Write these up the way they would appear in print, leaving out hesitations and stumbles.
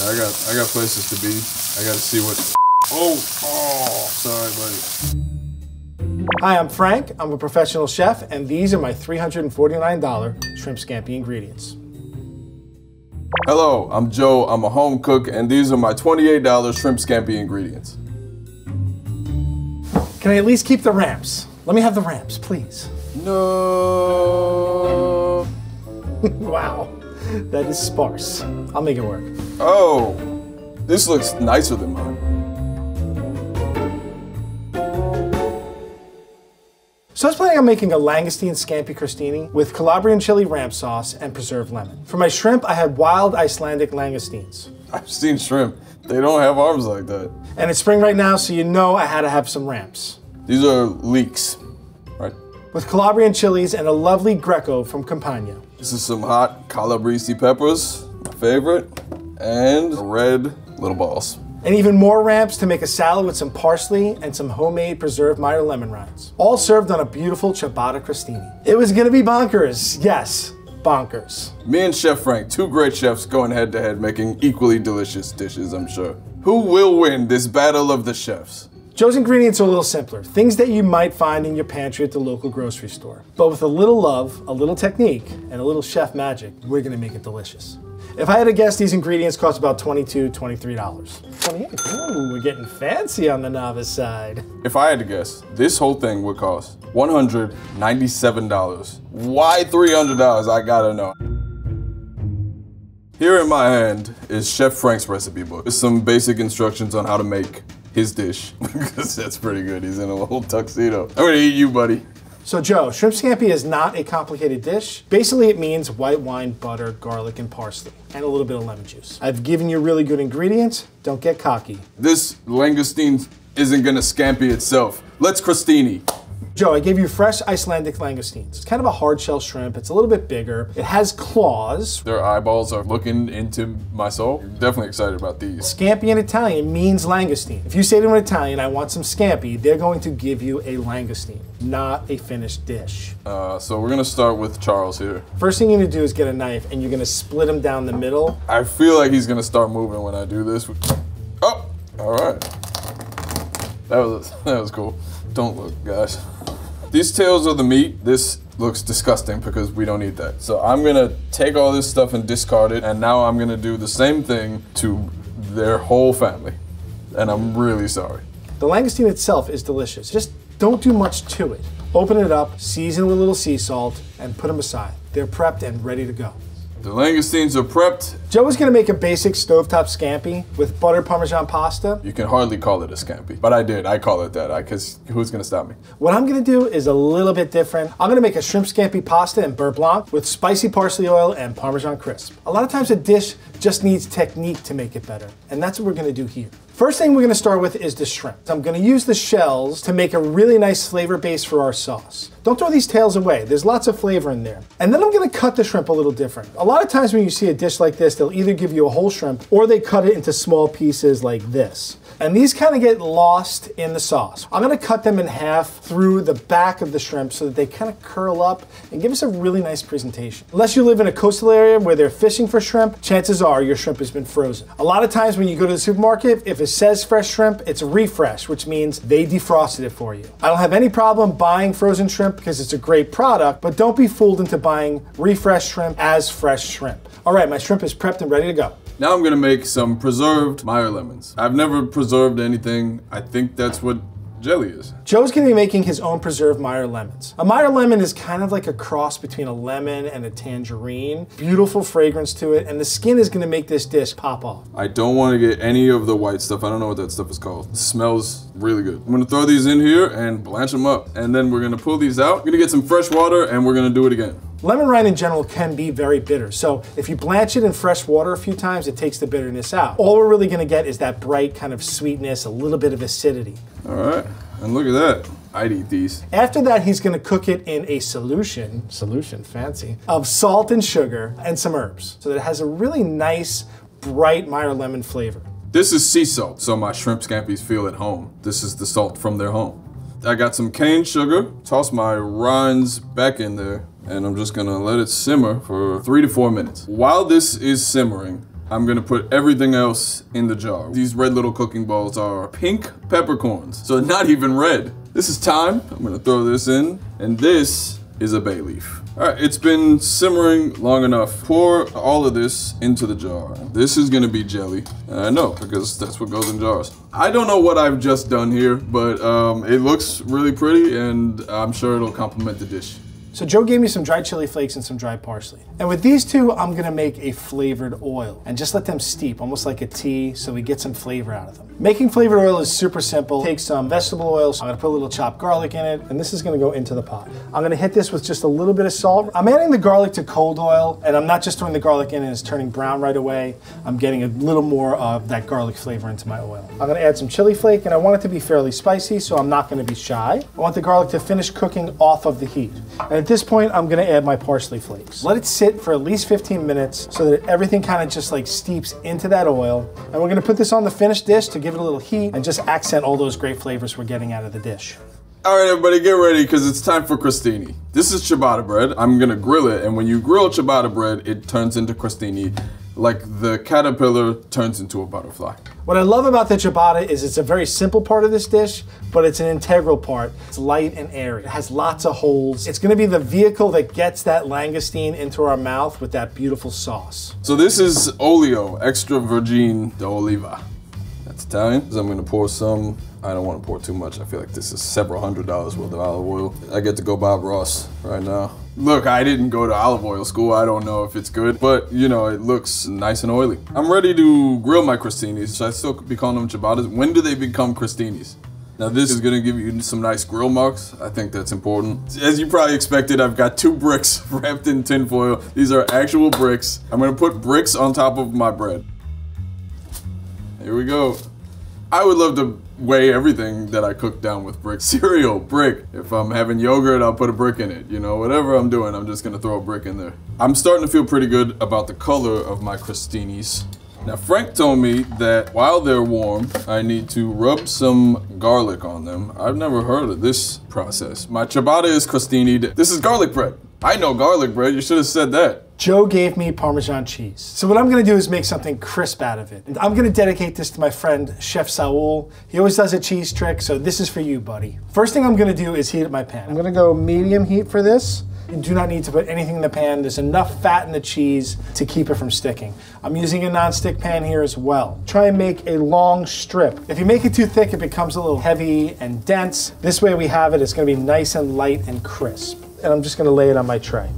I got places to be. I gotta see what. Oh, sorry, buddy. Hi, I'm Frank. I'm a professional chef, and these are my $349 shrimp scampi ingredients. Hello, I'm Joe. I'm a home cook, and these are my $28 shrimp scampi ingredients. Can I at least keep the ramps? Let me have the ramps, please. No. Wow, that is sparse. I'll make it work. Oh, this looks nicer than mine. So I was planning on making a langoustine scampi crostini with Calabrian chili ramp sauce and preserved lemon. For my shrimp, I had wild Icelandic langoustines. I've seen shrimp. They don't have arms like that. And it's spring right now, so you know I had to have some ramps. These are leeks, right? With Calabrian chilies and a lovely Greco from Campania. This is some hot calabrese peppers, my favorite, and red little balls. And even more ramps to make a salad with some parsley and some homemade preserved Meyer lemon rinds. All served on a beautiful ciabatta crostini. It was gonna be bonkers. Yes, bonkers. Me and Chef Frank, two great chefs going head to head making equally delicious dishes, I'm sure. Who will win this battle of the chefs? Joe's ingredients are a little simpler. Things that you might find in your pantry at the local grocery store. But with a little love, a little technique, and a little chef magic, we're gonna make it delicious. If I had to guess, these ingredients cost about $22, $23. 28, ooh, we're getting fancy on the novice side. If I had to guess, this whole thing would cost $197. Why $300? I gotta know. Here in my hand is Chef Frank's recipe book. There's some basic instructions on how to make his dish, because that's pretty good. He's in a little tuxedo. I'm gonna eat you, buddy. So Joe, shrimp scampi is not a complicated dish. Basically it means white wine, butter, garlic, and parsley, and a little bit of lemon juice. I've given you really good ingredients. Don't get cocky. This langoustine isn't gonna scampi itself. Let's crostini. Joe, I gave you fresh Icelandic langoustines. It's kind of a hard shell shrimp. It's a little bit bigger. It has claws. Their eyeballs are looking into my soul. I'm definitely excited about these. Scampi in Italian means langoustine. If you say to an Italian, I want some scampi, they're going to give you a langoustine, not a finished dish. So we're gonna start with Charles here. First thing you're gonna do is get a knife and you're gonna split them down the middle. I feel like he's gonna start moving when I do this. Oh, all right. That was cool. Don't look, guys. These tails are the meat. This looks disgusting because we don't eat that. So I'm gonna take all this stuff and discard it, and now I'm gonna do the same thing to their whole family. And I'm really sorry. The langoustine itself is delicious. Just don't do much to it. Open it up, season with a little sea salt, and put them aside. They're prepped and ready to go. The langoustines are prepped. Joe is gonna make a basic stovetop scampi with butter Parmesan pasta. You can hardly call it a scampi, but I did. I call it that, because who's gonna stop me? What I'm gonna do is a little bit different. I'm gonna make a shrimp scampi pasta in beurre blanc with spicy parsley oil and Parmesan crisp. A lot of times a dish just needs technique to make it better, and that's what we're gonna do here. First thing we're gonna start with is the shrimp. I'm gonna use the shells to make a really nice flavor base for our sauce. Don't throw these tails away. There's lots of flavor in there. And then I'm gonna cut the shrimp a little different. A lot of times when you see a dish like this, they'll either give you a whole shrimp or they cut it into small pieces like this. And these kind of get lost in the sauce. I'm gonna cut them in half through the back of the shrimp so that they kind of curl up and give us a really nice presentation. Unless you live in a coastal area where they're fishing for shrimp, chances are your shrimp has been frozen. A lot of times when you go to the supermarket, if it says fresh shrimp, it's refresh, which means they defrosted it for you. I don't have any problem buying frozen shrimp because it's a great product, but don't be fooled into buying refreshed shrimp as fresh shrimp. All right, my shrimp is prepped and ready to go. Now I'm gonna make some preserved Meyer lemons. I've never preserved anything. I think that's what jelly is. Joe's gonna be making his own preserved Meyer lemons. A Meyer lemon is kind of like a cross between a lemon and a tangerine. Beautiful fragrance to it, and the skin is gonna make this dish pop off. I don't wanna get any of the white stuff. I don't know what that stuff is called. It smells really good. I'm gonna throw these in here and blanch them up. And then we're gonna pull these out. We're gonna get some fresh water and we're gonna do it again. Lemon rind in general can be very bitter, so if you blanch it in fresh water a few times, it takes the bitterness out. All we're really gonna get is that bright kind of sweetness, a little bit of acidity. All right, and look at that. I'd eat these. After that, he's gonna cook it in a solution fancy, of salt and sugar and some herbs, so that it has a really nice, bright Meyer lemon flavor. This is sea salt, so my shrimp scampis feel at home. This is the salt from their home. I got some cane sugar, toss my rinds back in there, and I'm just gonna let it simmer for 3 to 4 minutes. While this is simmering, I'm gonna put everything else in the jar. These red little cooking balls are pink peppercorns, so not even red. This is thyme. I'm gonna throw this in, and this is a bay leaf. All right, it's been simmering long enough. Pour all of this into the jar. This is gonna be jelly. I know, because that's what goes in jars. I don't know what I've just done here, but it looks really pretty, and I'm sure it'll complement the dish. So Joe gave me some dried chili flakes and some dried parsley. And with these two, I'm gonna make a flavored oil and just let them steep, almost like a tea, so we get some flavor out of them. Making flavored oil is super simple. Take some vegetable oil, so I'm gonna put a little chopped garlic in it, and this is gonna go into the pot. I'm gonna hit this with just a little bit of salt. I'm adding the garlic to cold oil, and I'm not just throwing the garlic in and it's turning brown right away. I'm getting a little more of that garlic flavor into my oil. I'm gonna add some chili flake, and I want it to be fairly spicy, so I'm not gonna be shy. I want the garlic to finish cooking off of the heat. And at this point, I'm gonna add my parsley flakes. Let it sit for at least 15 minutes so that everything kind of just like steeps into that oil. And we're gonna put this on the finished dish to give it a little heat and just accent all those great flavors we're getting out of the dish. All right, everybody, get ready, because it's time for crostini. This is ciabatta bread. I'm gonna grill it, and when you grill ciabatta bread, it turns into crostini, like the caterpillar turns into a butterfly. What I love about the ciabatta is it's a very simple part of this dish, but it's an integral part. It's light and airy. It has lots of holes. It's gonna be the vehicle that gets that langoustine into our mouth with that beautiful sauce. So this is olio, extra virgin d'oliva. That's Italian. So I'm gonna pour some. I don't want to pour too much. I feel like this is several $100s worth of olive oil. I get to go Bob Ross right now. Look, I didn't go to olive oil school. I don't know if it's good, but you know, it looks nice and oily. I'm ready to grill my crostinis. Should I still be calling them ciabattas? When do they become crostinis? Now this is gonna give you some nice grill marks. I think that's important. As you probably expected, I've got 2 bricks wrapped in tin foil. These are actual bricks. I'm gonna put bricks on top of my bread. Here we go. I would love to weigh everything that I cook down with bricks. Cereal, brick. If I'm having yogurt, I'll put a brick in it. You know, whatever I'm doing, I'm just gonna throw a brick in there. I'm starting to feel pretty good about the color of my crostinis. Now, Frank told me that while they're warm, I need to rub some garlic on them. I've never heard of this process. My ciabatta is crostini. This is garlic bread. I know garlic bread, you should have said that. Joe gave me Parmesan cheese. So what I'm gonna do is make something crisp out of it. And I'm gonna dedicate this to my friend, Chef Saul. He always does a cheese trick, so this is for you, buddy. First thing I'm gonna do is heat up my pan. I'm gonna go medium heat for this. You do not need to put anything in the pan. There's enough fat in the cheese to keep it from sticking. I'm using a non-stick pan here as well. Try and make a long strip. If you make it too thick, it becomes a little heavy and dense. This way we have it, it's gonna be nice and light and crisp. And I'm just gonna lay it on my tray.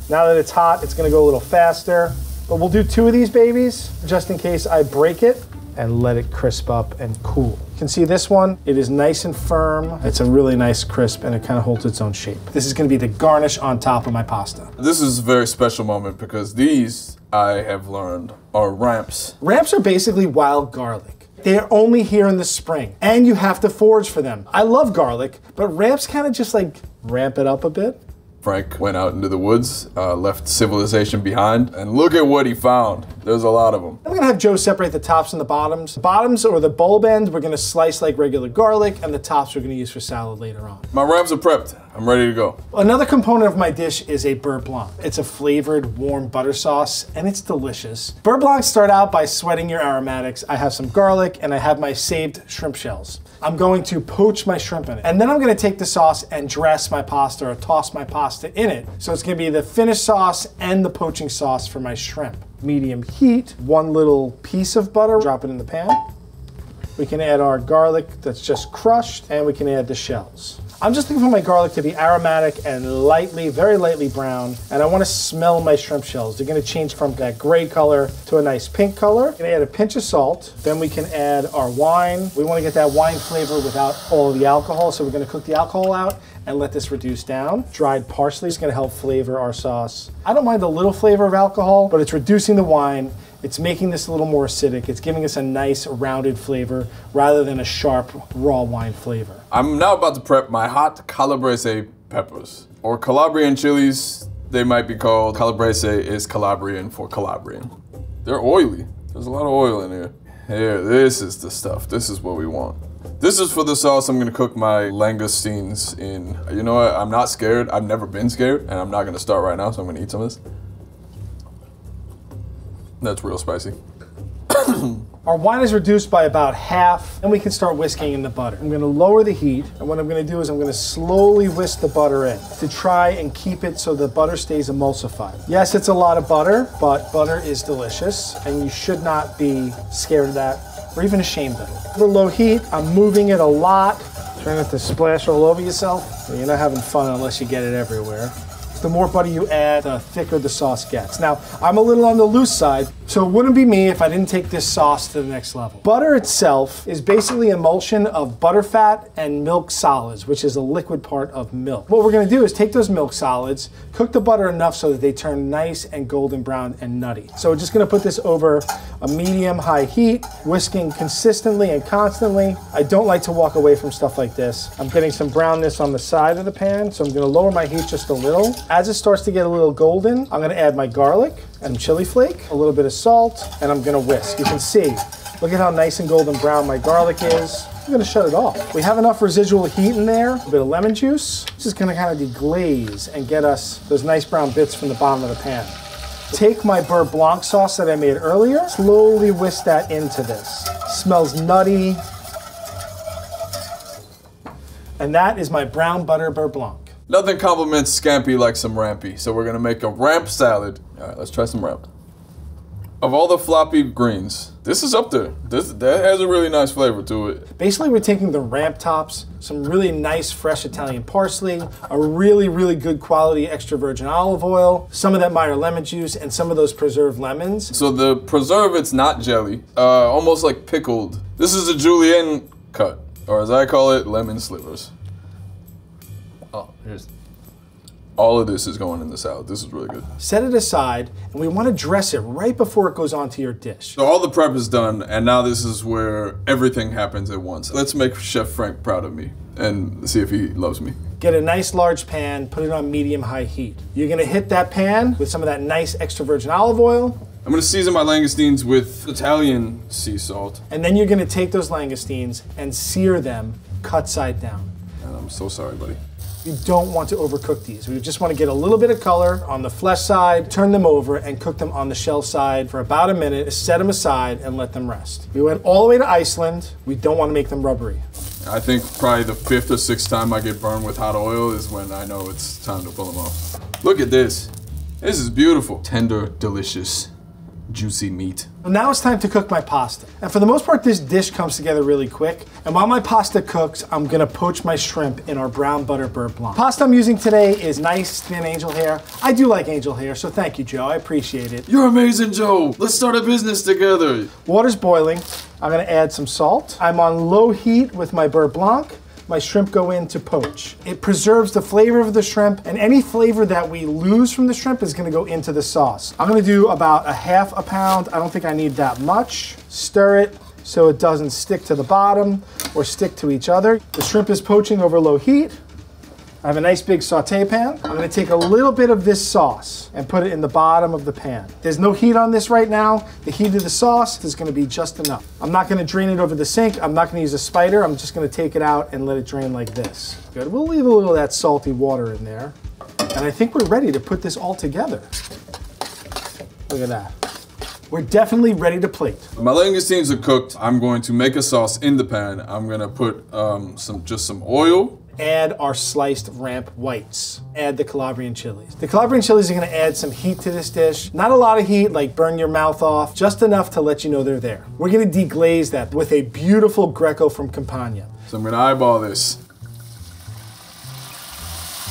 Now that it's hot, it's gonna go a little faster, but we'll do 2 of these babies just in case I break it and let it crisp up and cool. You can see this one, it is nice and firm. It's a really nice crisp and it kind of holds its own shape. This is gonna be the garnish on top of my pasta. This is a very special moment because these, I have learned, are ramps. Ramps are basically wild garlic. They are only here in the spring and you have to forage for them. I love garlic, but ramps kind of just like ramp it up a bit. Frank went out into the woods, left civilization behind, and look at what he found. There's a lot of them. I'm gonna have Joe separate the tops and the bottoms. The bottoms, or the bulb end, we're gonna slice like regular garlic, and the tops we're gonna use for salad later on. My ramps are prepped. I'm ready to go. Another component of my dish is a beurre blanc. It's a flavored, warm butter sauce, and it's delicious. Beurre blancs start out by sweating your aromatics. I have some garlic, and I have my saved shrimp shells. I'm going to poach my shrimp in it. And then I'm gonna take the sauce and dress my pasta or toss my pasta in it. So it's gonna be the finished sauce and the poaching sauce for my shrimp. Medium heat, 1 little piece of butter, drop it in the pan. We can add our garlic that's just crushed, and we can add the shells. I'm just looking for my garlic to be aromatic and lightly, very lightly brown, and I want to smell my shrimp shells. They're going to change from that gray color to a nice pink color. I'm going to add a pinch of salt. Then we can add our wine. We want to get that wine flavor without all of the alcohol, so we're going to cook the alcohol out and let this reduce down. Dried parsley is going to help flavor our sauce. I don't mind a little flavor of alcohol, but it's reducing the wine. It's making this a little more acidic. It's giving us a nice rounded flavor rather than a sharp raw wine flavor. I'm now about to prep my hot calabrese peppers, or Calabrian chilies. They might be called. Calabrese is Calabrian for Calabrian. They're oily. There's a lot of oil in here. Here, this is the stuff. This is what we want. This is for the sauce I'm gonna cook my langoustines in. You know what, I'm not scared. I've never been scared, and I'm not gonna start right now, so I'm gonna eat some of this. That's real spicy. Our wine is reduced by about half, and we can start whisking in the butter. I'm gonna lower the heat, and what I'm gonna do is I'm gonna slowly whisk the butter in to try and keep it so the butter stays emulsified. Yes, it's a lot of butter, but butter is delicious, and you should not be scared of that or even ashamed of it. For low heat, I'm moving it a lot. Try not to splash all over yourself. You're not having fun unless you get it everywhere. The more butter you add, the thicker the sauce gets. Now, I'm a little on the loose side, so it wouldn't be me if I didn't take this sauce to the next level. Butter itself is basically emulsion of butterfat and milk solids, which is a liquid part of milk. What we're gonna do is take those milk solids, cook the butter enough so that they turn nice and golden brown and nutty. So we're just gonna put this over a medium-high heat, whisking consistently and constantly. I don't like to walk away from stuff like this. I'm getting some brownness on the side of the pan, so I'm gonna lower my heat just a little. As it starts to get a little golden, I'm gonna add my garlic and chili flake, a little bit of salt, and I'm gonna whisk. You can see, look at how nice and golden brown my garlic is. I'm gonna shut it off. We have enough residual heat in there, a bit of lemon juice. This is gonna kind of deglaze and get us those nice brown bits from the bottom of the pan. Take my beurre blanc sauce that I made earlier, slowly whisk that into this. Smells nutty. And that is my brown butter beurre blanc. Nothing compliments scampi like some rampy, so we're gonna make a ramp salad. All right, let's try some ramp. Of all the floppy greens, this is up there. That has a really nice flavor to it. Basically, we're taking the ramp tops, some really nice fresh Italian parsley, a really, really good quality extra virgin olive oil, some of that Meyer lemon juice, and some of those preserved lemons. So the preserve, it's not jelly, almost like pickled. This is a julienne cut, or as I call it, lemon slivers. Oh, here's... All of this is going in the salad. This is really good. Set it aside, and we want to dress it right before it goes onto your dish. So all the prep is done, and now this is where everything happens at once. Let's make Chef Frank proud of me and see if he loves me. Get a nice large pan, put it on medium-high heat. You're gonna hit that pan with some of that nice extra virgin olive oil. I'm gonna season my langoustines with Italian sea salt. And then you're gonna take those langoustines and sear them cut side down. And I'm so sorry, buddy. You don't want to overcook these. We just want to get a little bit of color on the flesh side, turn them over, and cook them on the shell side for about a minute, set them aside, and let them rest. We went all the way to Iceland. We don't want to make them rubbery. I think probably the 5th or 6th time I get burned with hot oil is when I know it's time to pull them off. Look at this. This is beautiful. Tender, delicious, juicy meat. Well, now it's time to cook my pasta. And for the most part, this dish comes together really quick. And while my pasta cooks, I'm gonna poach my shrimp in our brown butter beurre blanc. Pasta I'm using today is nice, thin angel hair. I do like angel hair, so thank you, Joe. I appreciate it. You're amazing, Joe. Let's start a business together. Water's boiling. I'm gonna add some salt. I'm on low heat with my beurre blanc. My shrimp go in to poach. It preserves the flavor of the shrimp, and any flavor that we lose from the shrimp is gonna go into the sauce. I'm gonna do about a half a pound. I don't think I need that much. Stir it so it doesn't stick to the bottom or stick to each other. The shrimp is poaching over low heat. I have a nice big saute pan. I'm gonna take a little bit of this sauce and put it in the bottom of the pan. There's no heat on this right now. The heat of the sauce is gonna be just enough. I'm not gonna drain it over the sink. I'm not gonna use a spider. I'm just gonna take it out and let it drain like this. Good, we'll leave a little of that salty water in there. And I think we're ready to put this all together. Look at that. We're definitely ready to plate. My langoustines are cooked. I'm going to make a sauce in the pan. I'm gonna put just some oil. Add our sliced ramp whites. Add the Calabrian chilies. The Calabrian chilies are gonna add some heat to this dish. Not a lot of heat, like burn your mouth off, just enough to let you know they're there. We're gonna deglaze that with a beautiful Greco from Campania. So I'm gonna eyeball this.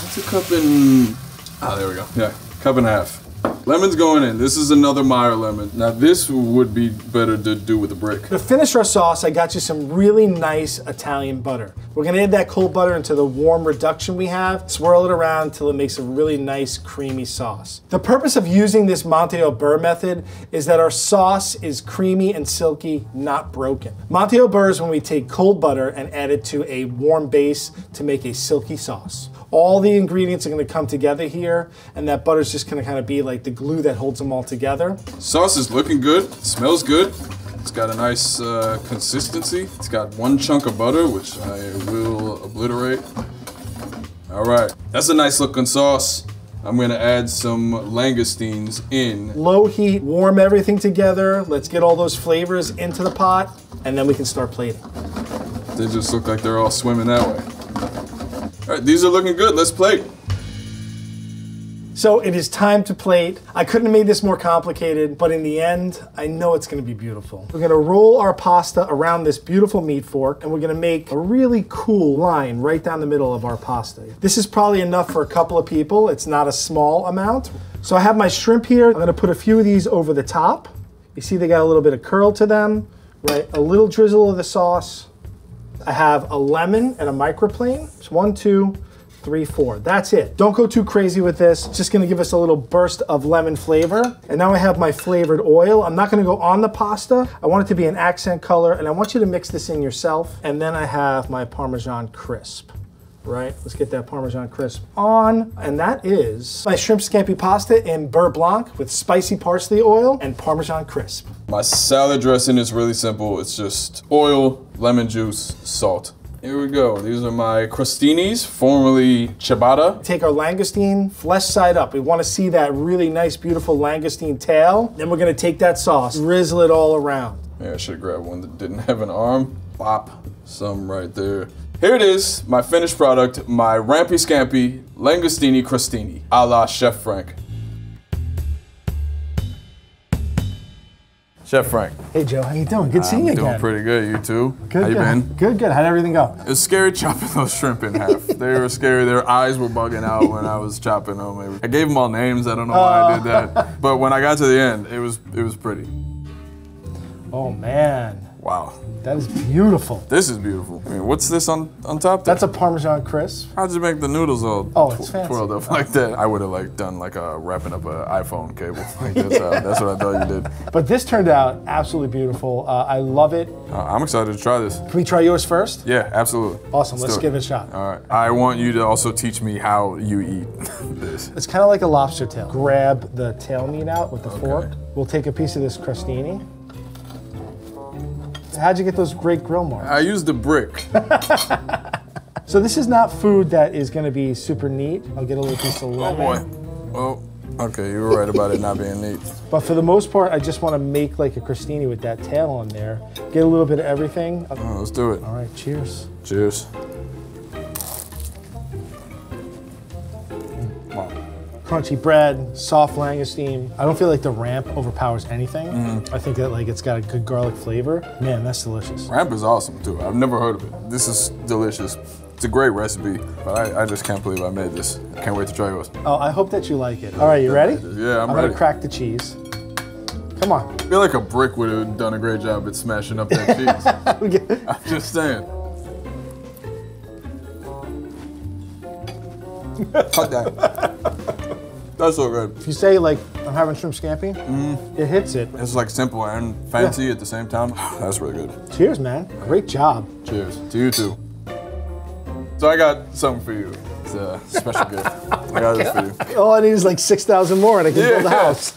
What's a cup in... Ah, there we go. Yeah, cup and a half. Lemon's going in. This is another Meyer lemon. Now this would be better to do with a brick. To finish our sauce, I got you some really nice Italian butter. We're gonna add that cold butter into the warm reduction we have, swirl it around till it makes a really nice creamy sauce. The purpose of using this Monte au Beurre method is that our sauce is creamy and silky, not broken. Monte au Beurre is when we take cold butter and add it to a warm base to make a silky sauce. All the ingredients are gonna come together here, and that butter's just gonna kind of be like the glue that holds them all together. Sauce is looking good, it smells good. It's got a nice consistency. It's got one chunk of butter, which I will obliterate. All right, that's a nice looking sauce. I'm gonna add some langoustines in. Low heat, warm everything together. Let's get all those flavors into the pot, and then we can start plating. They just look like they're all swimming that way. All right, these are looking good. Let's plate. So it is time to plate. I couldn't have made this more complicated, but in the end, I know it's gonna be beautiful. We're gonna roll our pasta around this beautiful meat fork, and we're gonna make a really cool line right down the middle of our pasta. This is probably enough for a couple of people. It's not a small amount. So I have my shrimp here. I'm gonna put a few of these over the top. You see they got a little bit of curl to them, right? A little drizzle of the sauce. I have a lemon and a microplane. It's 1, 2, 3, 4. That's it. Don't go too crazy with this. It's just gonna give us a little burst of lemon flavor. And now I have my flavored oil. I'm not gonna go on the pasta. I want it to be an accent color, and I want you to mix this in yourself. And then I have my Parmesan crisp, right? Let's get that Parmesan crisp on. And that is my shrimp scampi pasta in beurre blanc with spicy parsley oil and Parmesan crisp. My salad dressing is really simple. It's just oil, lemon juice, salt. Here we go. These are my crostinis, formerly ciabatta. Take our langoustine, flesh side up. We want to see that really nice, beautiful langoustine tail. Then we're going to take that sauce, drizzle it all around. Yeah, I should have grabbed one that didn't have an arm. Bop, some right there. Here it is, my finished product, my Rampy Scampi Langoustini Crostini, a la Chef Frank. Chef Frank. Hey Joe, how you doing? Good seeing you again. I'm doing pretty good, you too? Good, how you been? Good. How'd everything go? It was scary chopping those shrimp in half. They were scary, their eyes were bugging out when I was chopping them. I gave them all names, I don't know why I did that. But when I got to the end, it was pretty. Oh man. Wow. That is beautiful. This is beautiful. I mean, what's this on top there? That's a Parmesan crisp. How'd you make the noodles all it's fancy. twirled up like that? I would have done wrapping up an iPhone cable. Like that's what I thought you did. But this turned out absolutely beautiful. I love it. I'm excited to try this. Can we try yours first? Yeah, absolutely. Awesome, let's give it a shot. All right. I want you to also teach me how you eat this. It's kind of like a lobster tail. Grab the tail meat out with the fork. We'll take a piece of this crostini. How'd you get those great grill marks? I used a brick. So this is not food that is going to be super neat. I'll get a little piece of lemon. Oh boy. Well, okay, you were right about it not being neat. But for the most part, I just want to make like a crostini with that tail on there. Get a little bit of everything. Oh, let's do it. All right, cheers. Cheers. Wow. Crunchy bread, soft langoustine. I don't feel like the ramp overpowers anything. I think that it's got a good garlic flavor. Man, that's delicious. Ramp is awesome too. I've never heard of it. This is delicious. It's a great recipe, but I just can't believe I made this. I can't wait to try yours. Oh, I hope that you like it. All right, you ready? Yeah, I'm ready. I'm gonna crack the cheese. Come on. I feel like a brick would have done a great job at smashing up that cheese. I'm just saying. Cut that. That's so good. If you say I'm having shrimp scampi, it hits it. It's simple and fancy at the same time. That's really good. Cheers, man. Great job. Cheers. To you too. So I got something for you. It's a special gift. I got this for you. All I need is 6,000 more and I can build a house.